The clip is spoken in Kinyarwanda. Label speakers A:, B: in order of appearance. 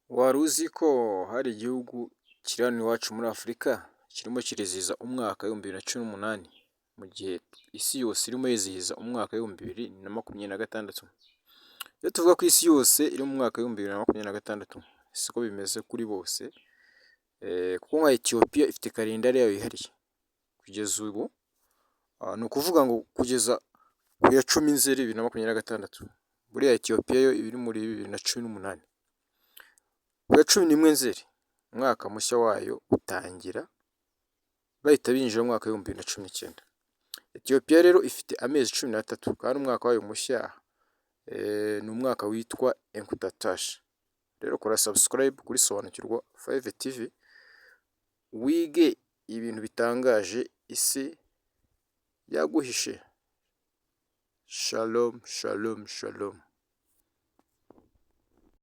A: Wari uzi ko hari igihugu kiri hano iwacu muri Afurika kirimo kirizihiza umwaka w'ibihumbi bibiri na cumi n'umunani, mu gihe isi yose irimo yizihiza umwaka w'ibihumbi bibiri na makumyabiri na gatandatu. Iyo tuvuga ko isi yose iri mu mwaka w'ibihumbi bibiri na makumyabiri na gatandatu, siko bimeze kuri bose, kuko nka Ethiopia ifite kalendari yayo yihariye. Kugeza ubu ni ukuvuga ngo kugeza ku ya cumi Nzeri bibiri na makumyabiri na gatandatu, buriya Ethiopia yo iba iri muri bibiri na cumi n'umunani. Ku ya cumi n'imwe Nzeri umwaka mushya wayo utangira, bahita binjira mu mwaka w'ibihumbi bibiri na cumi n'icyenda. Ethiopia rero ifite amezi cumi n'atatu kandi umwaka wayo mushya ni umwaka witwa Enkutatasi. Rero kora subscribe kuri Sobanukirwa 5 TV, wige ibintu bitangaje isi yaguhishe. Shalom, shalom, shalom.